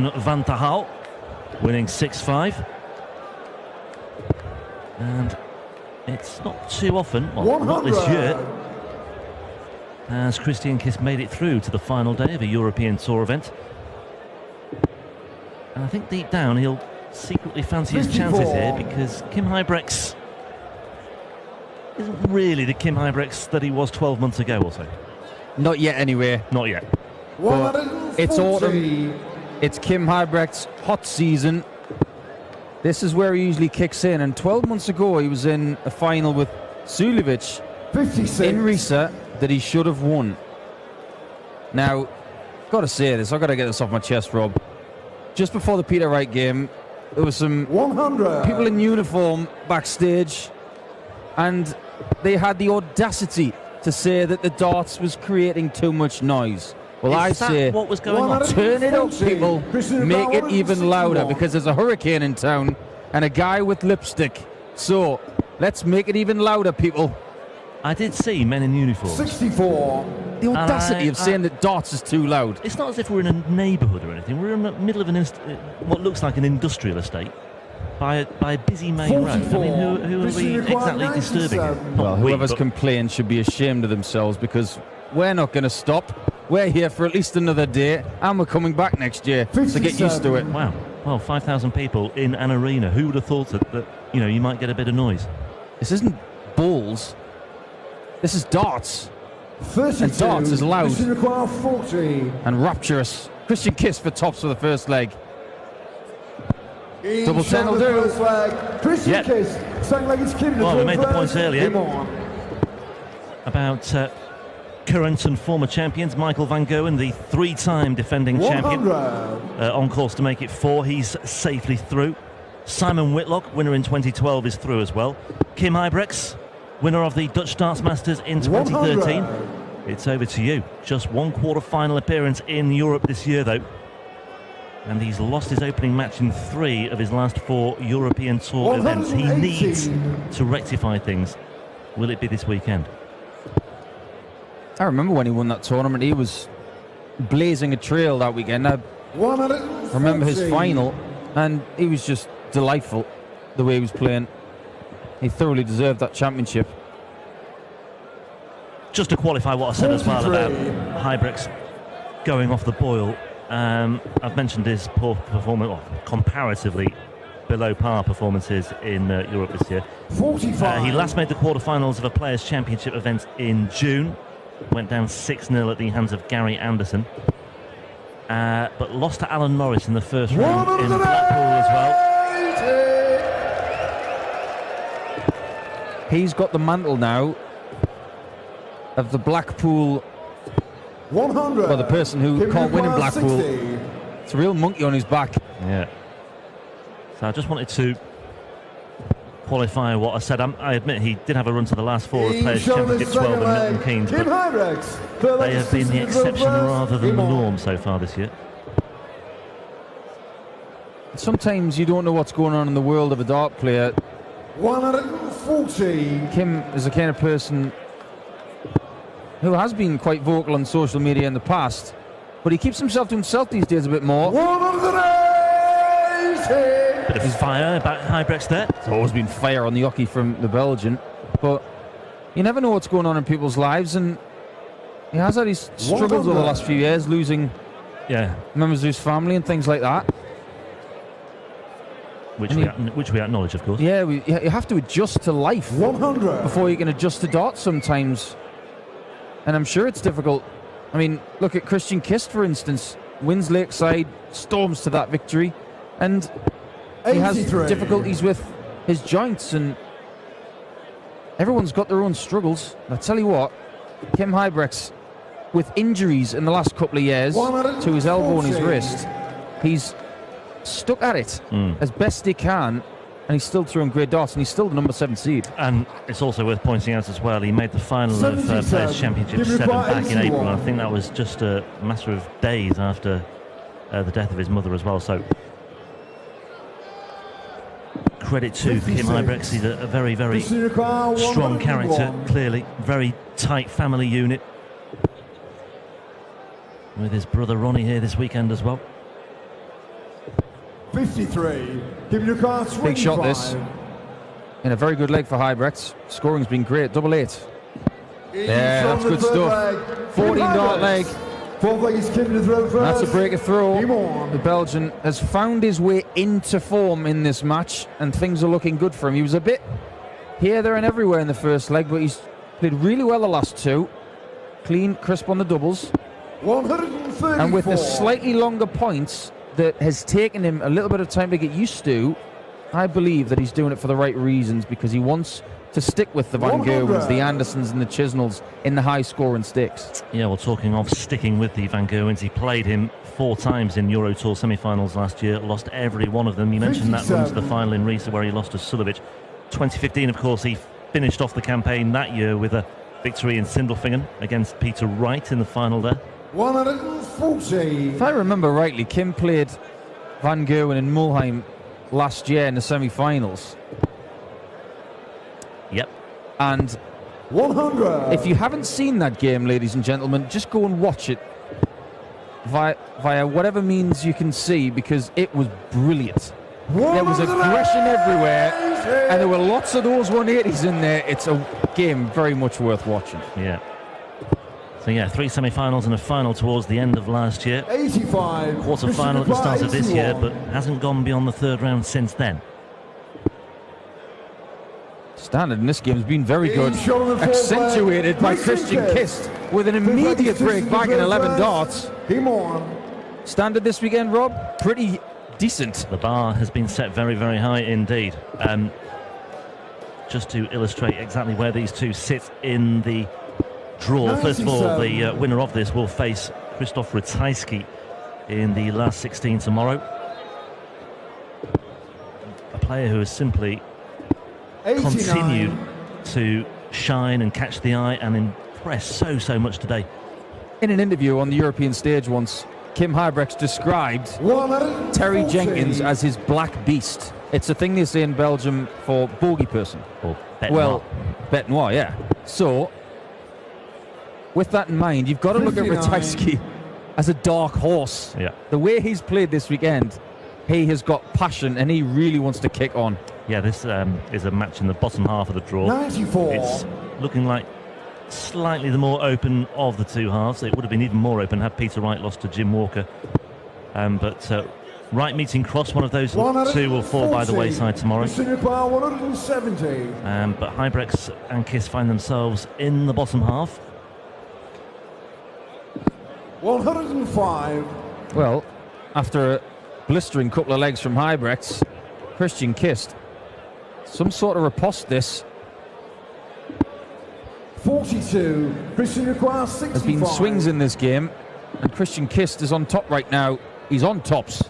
Jeroen van der Haal, winning 6-5. And it's not too often, well, not this year, as Christian Kist made it through to the final day of a European Tour event. And I think deep down he'll secretly fancy his chances here, because K.Huybrechts isn't really the K.Huybrechts that he was 12 months ago or so. Not yet, anyway. Not yet. But it's autumn. It's K.Huybrechts' hot season. This is where he usually kicks in. And 12 months ago, he was in a final with Suljovic in Risa that he should have won. Now, got to say this. I've got to get this off my chest, Rob. Just before the Peter Wright game, there was some people in uniform backstage, and they had the audacity to say that the darts was creating too much noise. Well, I say, what was going on? Turn it up, people. Make it even louder, because there's a hurricane in town and a guy with lipstick. So let's make it even louder, people. I did see men in uniform. 64. The audacity of saying that darts is too loud. It's not as if we're in a neighbourhood or anything. We're in the middle of what looks like an industrial estate by a busy main road. I mean, who are we exactly disturbing here? Well, whoever's complained should be ashamed of themselves, because we're not going to stop. We're here for at least another day, and we're coming back next year, so get used to it. Wow. Well, 5,000 people in an arena. Who would have thought that you might get a bit of noise? This isn't balls. This is darts. 32, and darts is loud 40. and rapturous. Christian Kist for tops for the first leg. Double 10 will do. Christian Kist, second leg is Kim. Well, we made the points earlier about current and former champions. Michael van Gerwen, the three-time defending champion, on course to make it 4. He's safely through. Simon Whitlock, winner in 2012, is through as well. K.Huybrechts, winner of the Dutch Darts Masters in 2013. 100. It's over to you. Just one quarter-final appearance in Europe this year, though. And he's lost his opening match in 3 of his last 4 European Tour events. He needs to rectify things. Will it be this weekend? I remember when he won that tournament, he was blazing a trail that weekend. I remember his final, and he was just delightful the way he was playing. He thoroughly deserved that championship. Just to qualify what I said as well about Huybrechts going off the boil, I've mentioned his poor performance, or comparatively below par performances in Europe this year. 45. He last made the quarterfinals of a Players' Championship event in June. Went down 6-0 at the hands of Gary Anderson. But lost to Alan Norris in the first round in Blackpool as well. He's got the mantle now of the Blackpool, 100. or the person who can't win in Blackpool. 60. It's a real monkey on his back. Yeah. So I just wanted to qualify what I said. I admit he did have a run to the last 4 of Players' Championship 12 and Milton Keynes, but they have been the exception rather than the norm so far this year. Sometimes you don't know what's going on in the world of a dart player. 140. Kim is the kind of person who has been quite vocal on social media in the past, but he keeps himself to himself these days a bit more. 180. Bit of fire about Huybrechts there. There's always been fire on the hockey from the Belgian, but you never know what's going on in people's lives, and he has had his struggles over the last few years, losing members of his family and things like that. Which we acknowledge, of course. Yeah, you have to adjust to life 100. before you can adjust to darts sometimes. And I'm sure it's difficult. I mean, look at Christian Kist, for instance. Wins Lakeside, storms to that victory. And he has difficulties with his joints. And everyone's got their own struggles. And I tell you what, K.Huybrechts, with injuries in the last couple of years to his elbow and his wrist, he's stuck at it as best he can, and he's still throwing great darts, and he's still the number 7 seed. And it's also worth pointing out as well, he made the final of Players' Championship 7 back in April, and I think that was just a matter of days after the death of his mother as well. So credit to K.Huybrechts. He's a very, very strong character, clearly. Very tight family unit. With his brother Ronnie here this weekend as well. 53. Giving your car 25. Big shot this. In a very good leg for Huybrechts. Scoring's been great. 8-8. Yeah, that's good stuff. 14-dart leg. Fourth leg is Kim to throw first. That's a breaker throw. The The Belgian has found his way into form in this match, and things are looking good for him. He was a bit here, there, and everywhere in the first leg, but he's played really well the last two. Clean, crisp on the doubles. 134. And with the slightly longer points that has taken him a little bit of time to get used to, I believe that he's doing it for the right reasons, because he wants to stick with the Van Gerwens, the Andersons and the Chisnells in the high-scoring sticks. Yeah, well, talking of sticking with the Van Gerwens, he played him 4 times in Euro Tour semi-finals last year, lost every one of them. You mentioned that run to the final in Riesa where he lost to Sulevic. 2015, of course, he finished off the campaign that year with a victory in Sindelfingen against Peter Wright in the final there. 140. If I remember rightly, Kim played Van Gerwen in Mulheim last year in the semi-finals. Yep. And 100. if you haven't seen that game, ladies and gentlemen, just go and watch it via whatever means you can see, because it was brilliant. There was aggression everywhere, and there were lots of those 180s in there. It's a game very much worth watching. Yeah. So yeah, 3 semi-finals and a final towards the end of last year. 85. Quarter-final at the start of this year, but hasn't gone beyond the 3rd round since then. Standard in this game has been very good, accentuated by Christian Kist with an immediate break back in 11 darts. Standard this weekend, Rob, pretty decent. The bar has been set very, very high indeed. Just to illustrate exactly where these two sit in the draw. First of all, the winner of this will face Krzysztof Ratajski in the last 16 tomorrow. A player who has simply 89. continued to shine and catch the eye and impress so much today. In an interview on the European stage once, K.Huybrechts described Terry Jenkins as his black beast. It's a thing they say in Belgium for bogey person. Or bête Well, noire. bête noire, yeah. So, with that in mind, you've got to look at 59. Ratajski as a dark horse. Yeah. The way he's played this weekend, he has got passion and he really wants to kick on. Yeah, this is a match in the bottom half of the draw. 94. It's looking like slightly the more open of the two halves. It would have been even more open had Peter Wright lost to Jim Walker. But Wright meeting Cross, one of those two will fall by the wayside tomorrow. 170. But Huybrechts and Kist find themselves in the bottom half. 105. Well, after a blistering couple of legs from Huybrechts, Christian Kist, some sort of riposte this. 42. Christian requires 65. There's been swings in this game, and Christian Kist is on top right now. He's on tops.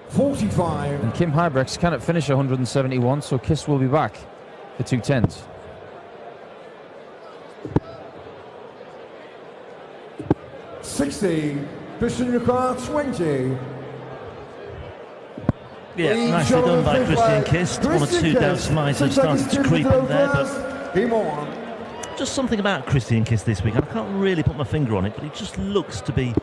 45. And K.Huybrechts cannot finish 171, so Kist will be back for 210s. Christian requires 20. Yeah, nicely done by Christian Kist. 1 or 2 doubts might have started to creep in there, but just something about Christian Kist this week. I can't really put my finger on it, but he just looks to be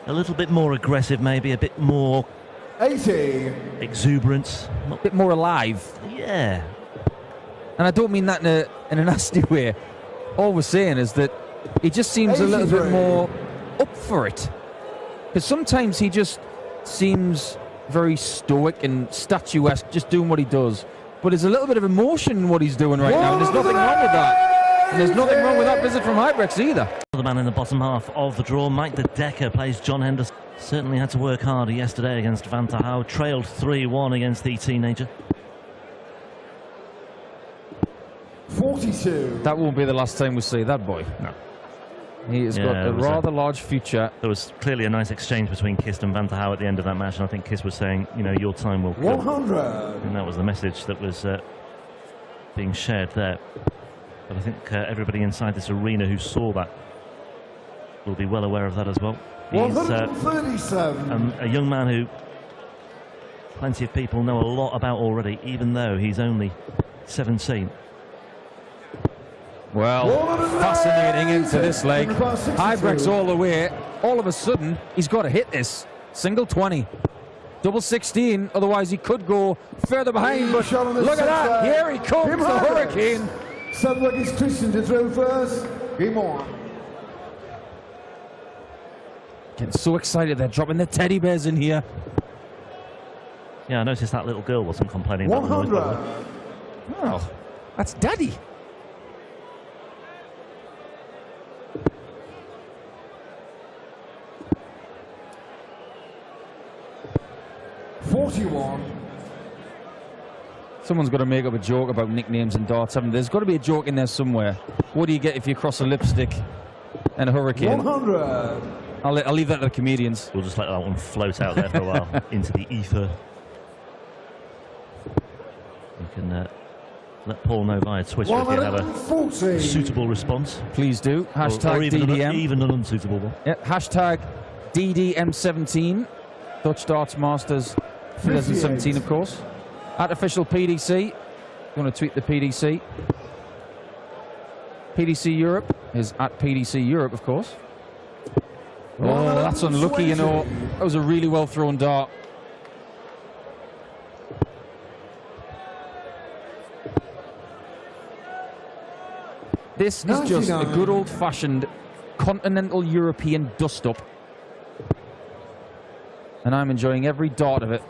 a little bit more aggressive, maybe a bit more 80. exuberance. A bit more alive. Yeah. And I don't mean that in a nasty way. All we're saying is that he just seems a little bit more up for it. Because sometimes he just seems very stoic and statuesque, just doing what he does. But there's a little bit of emotion in what he's doing right now, and there's nothing wrong with that. And there's nothing wrong with that visit from Huybrechts either. The man in the bottom half of the draw, Mike de Decker, plays John Henderson. Certainly had to work harder yesterday against Van der Houw. Trailed 3-1 against the teenager. 42. That won't be the last time we see that boy. No. He has got a rather large future. There was clearly a nice exchange between Kist and Van der Houw at the end of that match, and I think Kist was saying, you know, your time will come. 100. And that was the message that was being shared there. But I think everybody inside this arena who saw that will be well aware of that as well. He's 137. a young man who plenty of people know a lot about already, even though he's only 17. Well, fascinating into this leg. Huybrechts all the way. all of a sudden, he's got to hit this. Single 20. Double 16, otherwise he could go further behind, but look at that, here he comes, the Hurricane. Suddenly it's Christian to throw first. Game on. Getting so excited, they're dropping the teddy bears in here. Yeah, I noticed that little girl wasn't complaining about the noise. 100. Oh, that's Daddy. Someone's got to make up a joke about nicknames and darts, haven't they? There's got to be a joke in there somewhere. What do you get if you cross a lipstick and a hurricane? 100. I'll leave that to the comedians. We'll just let that one float out there for a while into the ether. You can let Paul know via Twitter if you have a suitable response. Please do. Hashtag or even DDM. Even an unsuitable one. Yeah, hashtag DDM17. Dutch Darts Masters 2017, of course. At official PDC. You want to tweet the PDC. PDC Europe is at PDC Europe, of course. Oh, that's unlucky, you know. That was a really well thrown dart. This is just a good old-fashioned continental European dust-up. And I'm enjoying every dart of it.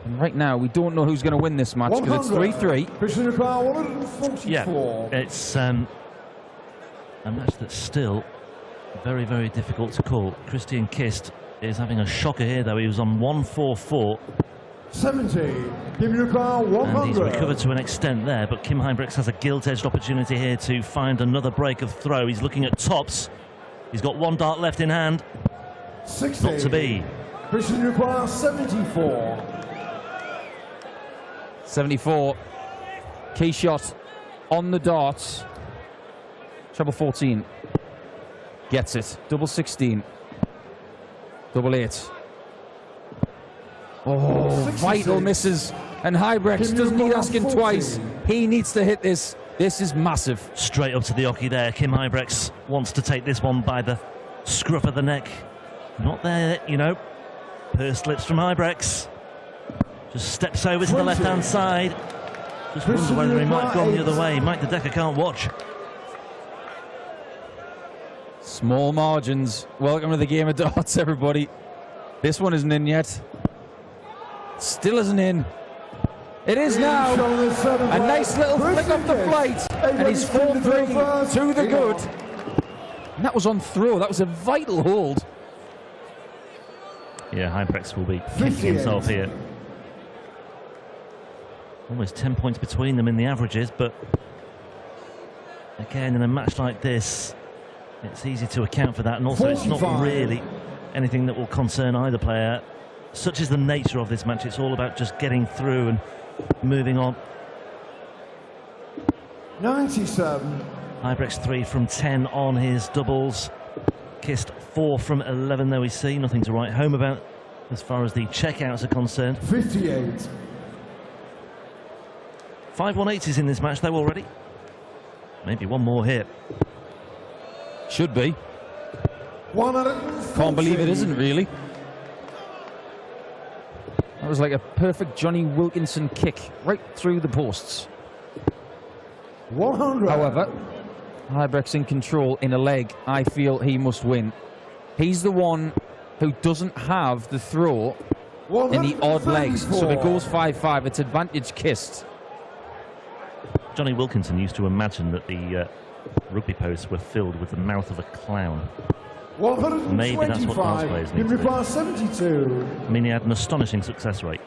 And right now, we don't know who's going to win this match because it's 3-3. Yeah, it's a match that's still very, very difficult to call. Christian Kist is having a shocker here, though. He was on 1-4-4. 70. Give your car 100. And he's recovered to an extent there, but K.Huybrechts has a gilt-edged opportunity here to find another break of throw. He's looking at tops. He's got one dart left in hand. 60. Not to be. Christian requires 74. 74. Key shot on the darts. Treble 14. Gets it. Double 16. Double 8. Oh, 66. Vital misses. And Huybrechts doesn't need asking twice. He needs to hit this. This is massive. Straight up to the oche there. K.Huybrechts wants to take this one by the scruff of the neck. Not there, you know. Pursed lips from Huybrechts. Just steps over to the left-hand side. Just wonder whether he might have gone the other way. Mike the Decker can't watch. Small margins. Welcome to the game of darts, everybody. This one isn't in yet. Still isn't in. It is now. A nice little flick off the flight. And he's 4-3 to the good. And that was on throw. That was a vital hold. Yeah, Huybrechts will be kicking himself here. Almost 10 points between them in the averages, but again, in a match like this, it's easy to account for that, and also it's not really anything that will concern either player. Such is the nature of this match. It's all about just getting through and moving on. 97. Huybrechts 3 from 10 on his doubles. Kist 4 from 11, though we see. Nothing to write home about as far as the checkouts are concerned. 58. 5-1-8s in this match, though, already. Maybe one more here. Should be. 140. Can't believe it isn't, really. That was like a perfect Johnny Wilkinson kick right through the posts. 100. However, Huybrechts in control in a leg. I feel he must win. He's the one who doesn't have the throw in the odd legs. So if it goes 5-5, it's advantage Kist. Johnny Wilkinson used to imagine that the rugby posts were filled with the mouth of a clown. Maybe that's what dance players need to do. 72. I mean, he had an astonishing success rate,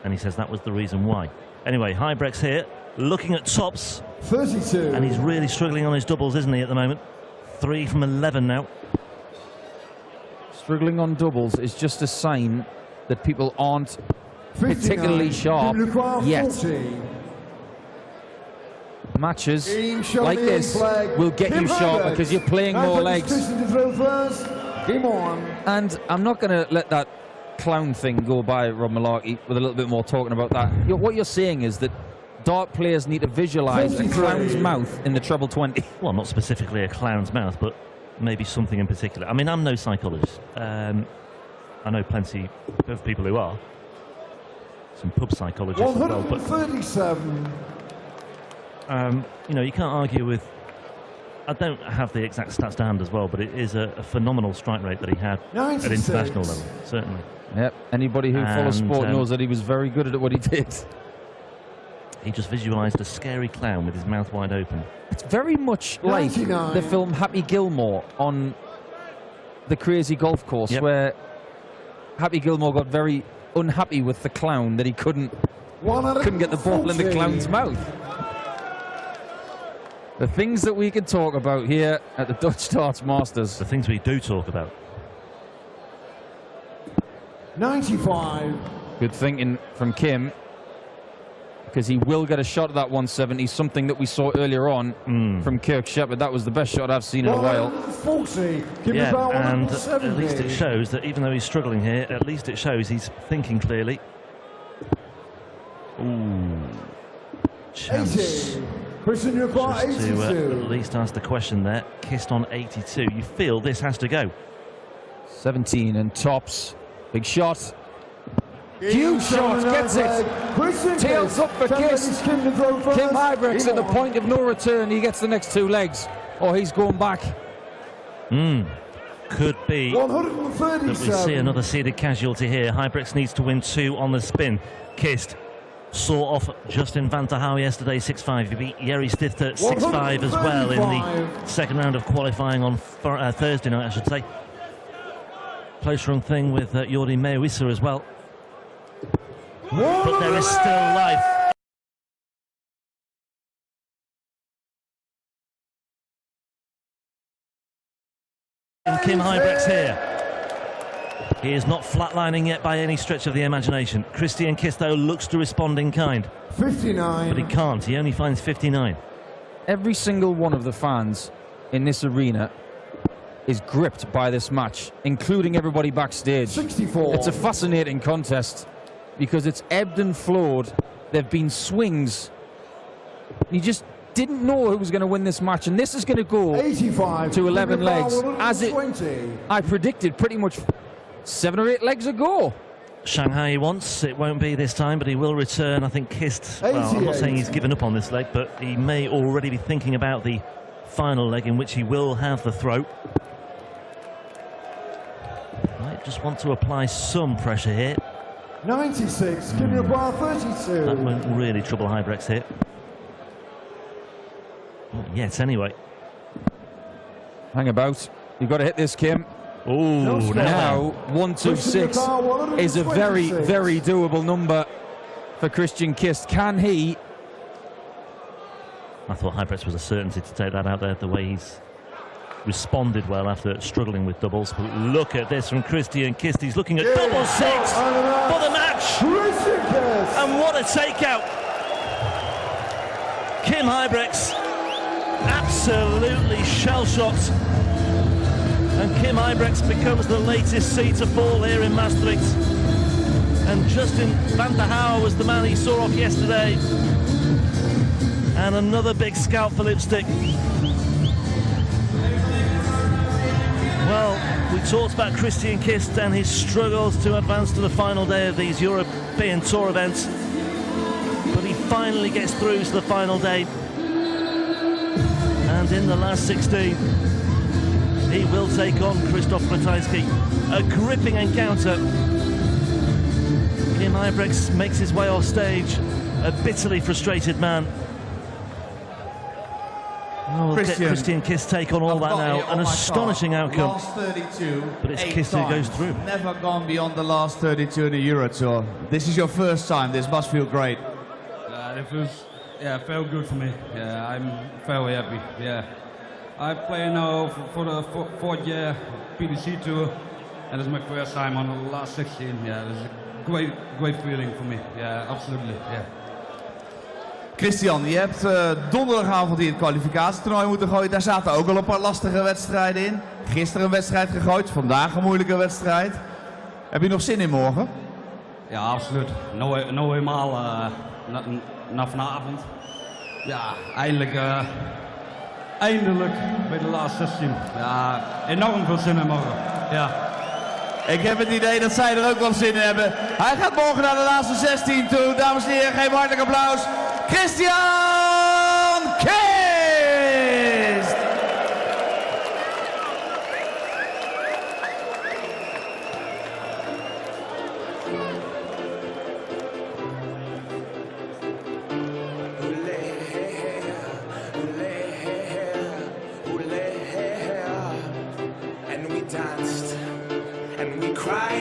and he says that was the reason why. Anyway, Huybrechts here, looking at tops. 32. And he's really struggling on his doubles, isn't he, at the moment? 3 from 11 now. Struggling on doubles is just a sign that people aren't particularly sharp yet. 40. Matches like this will get you sharper because you're playing more legs. And I'm not going to let that clown thing go by, Rob Malarkey, with a little bit more talking about that. What you're saying is that dart players need to visualise a clown's mouth in the treble 20. Well, not specifically a clown's mouth, but maybe something in particular. I mean, I'm no psychologist. I know plenty of people who are. Some pub psychologists as well. But 137. you know, you can't argue with. I don't have the exact stats to hand as well, but it is a phenomenal strike rate that he had 96. at international level, certainly. Yep. Anybody who follows sport knows that he was very good at what he did. He just visualised a scary clown with his mouth wide open. It's very much 99. like the film Happy Gilmore on the crazy golf course, where Happy Gilmore got very unhappy with the clown that he couldn't get the ball in the clown's mouth. The things that we can talk about here at the Dutch Darts Masters. The things we do talk about. 95. Good thinking from Kim, because he will get a shot at that 170, something that we saw earlier on from Kirk Shepherd. That was the best shot I've seen in a while. 140. Yeah, and at least it shows that even though he's struggling here, at least it shows he's thinking clearly. Ooh, chance. 80. Christian, you're quite Just 82. to at least ask the question there. Kist on 82. You feel this has to go. 17 and tops. Big shot. Huge shot. Gets it. Tails up for Kist. Kim Huybrechts at the point of no return. He gets the next two legs. Or he's going back. Could be that we see another seeded casualty here. Huybrechts needs to win 2 on the spin. Kist saw off Justin van der Houw yesterday 6-5. He beat Jerry Stifter 6-5 as well in the second round of qualifying on Thursday night, I should say. Close run thing with Jordi Meeuwiser as well. But there is still life. And Kim Huybrechts here. He is not flatlining yet by any stretch of the imagination. Christian Kist, though, looks to respond in kind. 59. But he can't. He only finds 59. Every single one of the fans in this arena is gripped by this match, including everybody backstage. 64. It's a fascinating contest because it's ebbed and flowed. There have been swings. You just didn't know who was going to win this match, and this is going to go 85 to 11 legs, as I predicted pretty much 7 or 8 legs ago. Shanghai he wants. It won't be this time, but he will return. I think Kist, well, I'm not saying he's given up on this leg, but he may already be thinking about the final leg in which he will have the throw. Might just want to apply some pressure here. 96. Give me a bar 32. That won't really trouble Huybrechts here. Not yet, anyway. Hang about. You've got to hit this, Kim. Oh, now 126 is a very, very doable number for Christian Kist. Can he? I thought Huybrechts was a certainty to take that out there, the way he's responded well after struggling with doubles. But look at this from Christian Kist. He's looking at double 6 for the match. And what a takeout. Kim Huybrechts absolutely shell-shocked. And Kim Huybrechts becomes the latest seed to fall here in Maastricht. And Justin van der Houw was the man he saw off yesterday. And another big scalp for lipstick. Well, we talked about Christian Kist and his struggles to advance to the final day of these European Tour events. But he finally gets through to the final day. And in the last 16, he will take on Krzysztof Ratajski. A gripping encounter. Kim Huybrechts makes his way off stage, a bitterly frustrated man. Oh, Christian Kist take on all that now. An astonishing outcome. Last 32, but it's Kist who goes through. Never gone beyond the last 32 in a Euro Tour. This is your first time. This must feel great. It felt good for me. Yeah, I'm very happy. Yeah, I play now for the fourth year PDC Tour, and it's my first time on the last 16. Yeah, it's a great feeling for me. Yeah, absolutely. Yeah. Christian, je hebt donderdagavond in het kwalificatietoernooi moeten gooien. Daar zaten ook al een paar lastige wedstrijden in. Gisteren een wedstrijd gegooid, vandaag een moeilijke wedstrijd. Heb je nog zin in morgen? Ja, absoluut. Nou eenmaal na vanavond. Ja, eindelijk eindelijk bij de laatste 16. Ja, enorm veel zin in morgen. Ja. Ik heb het idee dat zij er ook wel zin in hebben. Hij gaat morgen naar de laatste 16 toe. Dames en heren, geef hem hartelijk applaus. Christian!